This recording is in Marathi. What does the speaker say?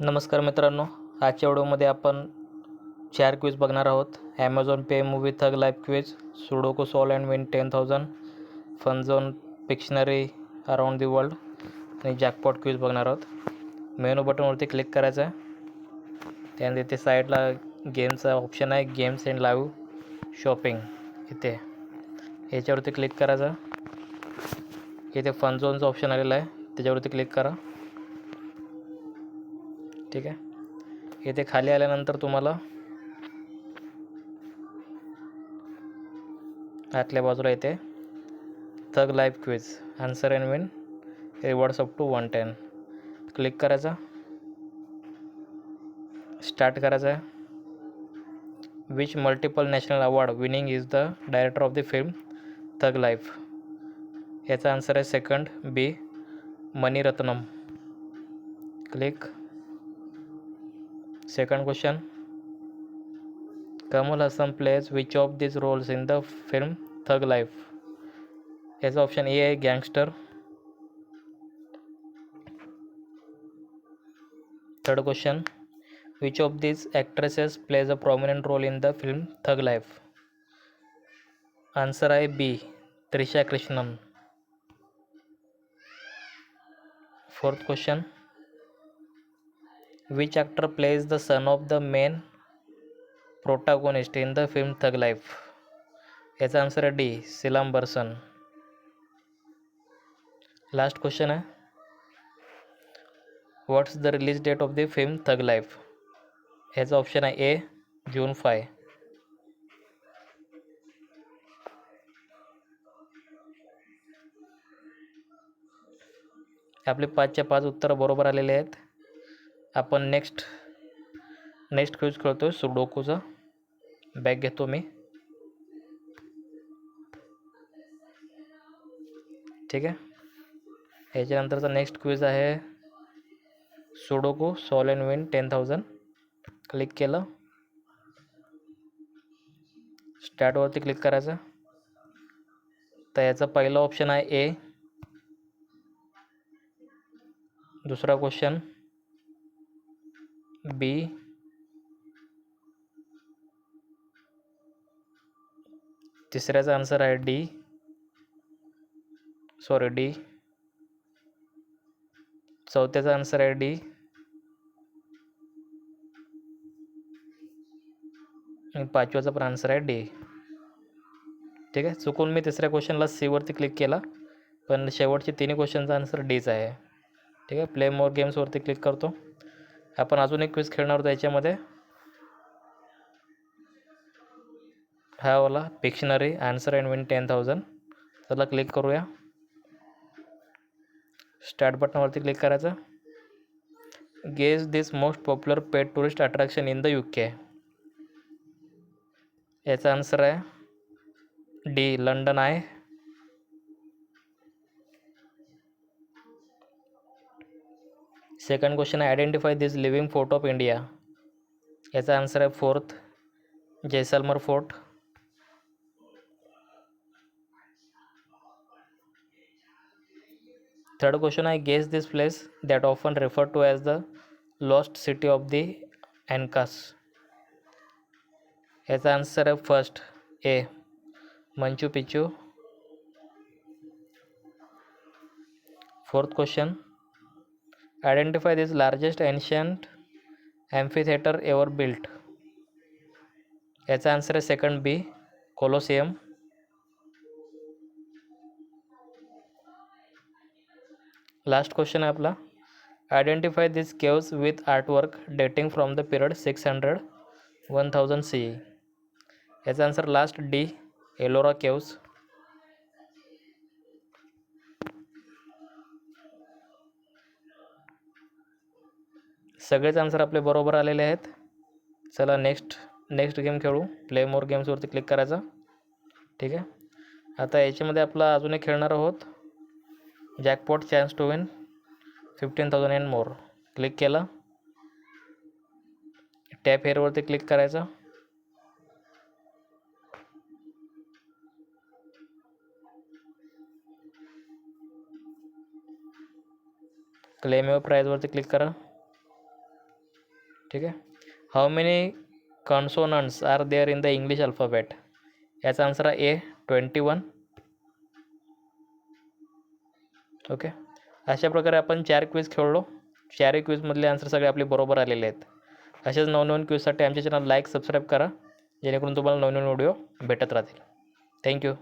नमस्कार मित्रांनो, आजच्या व्हिडिओमध्ये आपण 4 क्विज बघणार आहोत. Amazon Pay movie Thug Life quiz, sudoku solve and win 10,000, fun zone Pictionary around the world आणि जॅकपॉट क्विज बघणार आहोत. मेनू बटनवरती क्लिक करायचं आहे. त्यानंतर इथे साईडला गेमचा ऑप्शन आहे, गेम्स अँड लाईव्ह शॉपिंग. इथे याच्यावरती क्लिक करायचं. इथे फन झोनचा ऑप्शन आलेला आहे, त्याच्यावरती क्लिक करा. ठीक आहे. इथे खाली आल्यानंतर तुम्हाला आतल्या बाजूला इथे Thug Life quiz answer and win rewards up to 110 click करायचा. स्टार्ट करायचं आहे. Which multiple national award winning is the director of the film Thug Life. याचा आन्सर आहे second B, Mani Ratnam. Click. Second question, Kamal Haasan plays which of this roles in the film Thug Life. याचा ऑप्शन ए आहे gangster. Third question, which of these actresses plays a prominent role in the film Thug Life. Answer आहे B, Trisha Krishnan. Fourth question, which actor plays the son of the main protagonist in the film Thug Life. याचा आन्सर आहे डी, सिलांबरसन. लास्ट क्वेश्चन आहे, what's the release date of the film Thug Life. ह्याचा ऑप्शन आहे ए, जून 5. आपले 5च्या 5 उत्तरं बरोबर आलेले आहेत. आपण नेक्स्ट क्विज खेळतो. सुडोकोचा बॅग घेतो मी. ठीक आहे. याच्यानंतरचा नेक्स्ट क्विज आहे Sudoku solve and win 10,000. Click केलं. स्टार्टवरती क्लिक करायचं. तर याचा पहिला ऑप्शन आहे ए. दुसरा क्वेश्चन बी. तिसऱ्याचा आन्सर आहे डी. चौथ्याचा आन्सर आहे डी. आणि पाचव्याचा पण आन्सर आहे डी. ठीक आहे. चुकून मी तिसऱ्या क्वेश्चनला सी वरती क्लिक केला, पण शेवटचे तिन्ही क्वेश्चनचा आन्सर डीच आहे. ठीक आहे. प्ले मोर गेम्सवरती क्लिक करतो. आपण अजून एक क्विज खेळणार होतो याच्यामध्ये, हा वाला पिक्शनरी आन्सर अँड विन 10,000. चला क्लिक करूया. स्टार्ट बटनवरती क्लिक करायचं. Guess this most popular paid tourist attraction in the UK. याचा आन्सर आहे डी, लंडन आहे. सेकंड क्वेश्चन आहे identify this living fort of India. याचा आन्सर आहे fourth, Jaisalmer fort. Third question आहे guess this place that often refer to as the lost city of the Incas. याचा आन्सर आहे first A, Machu Picchu. Fourth question, identify this largest ancient ॲम्फीथिएटर ever built. याचा आन्सर आहे सेकंड बी, कोलोसियम. लास्ट क्वेश्चन आहे आपला, identify this caves with artwork dating from the period 600-1000 CE. याचा answer last D, Ellora caves. सगळेच आन्सर आपले बरोबर आलेले आहेत. चला नेक्स्ट गेम खेळू. प्ले मोर गेम्सवरती क्लिक करायचं. ठीक आहे. आता याच्यामध्ये आपला अजून एक खेळणार आहोत, jackpot chance to win 15,000 and more. Click केलं. टॅप हेअरवरती क्लिक करायचं. क्लेम युअर प्राईजवरती क्लिक करा. ठीक आहे. How many consonants are there in the English alphabet? याचा आन्सर आहे ए 21. ओके. अशा प्रकारे आपण 4 क्विज खेळलो. 4ही क्विजमधले आन्सर सगळे आपले बरोबर आलेले आहेत. असेच नवनवीन क्विजसाठी आमच्या चॅनल लाईक सबस्क्राईब करा, जेणेकरून तुम्हाला नवनवीन व्हिडिओ भेटत राहतील. थँक्यू.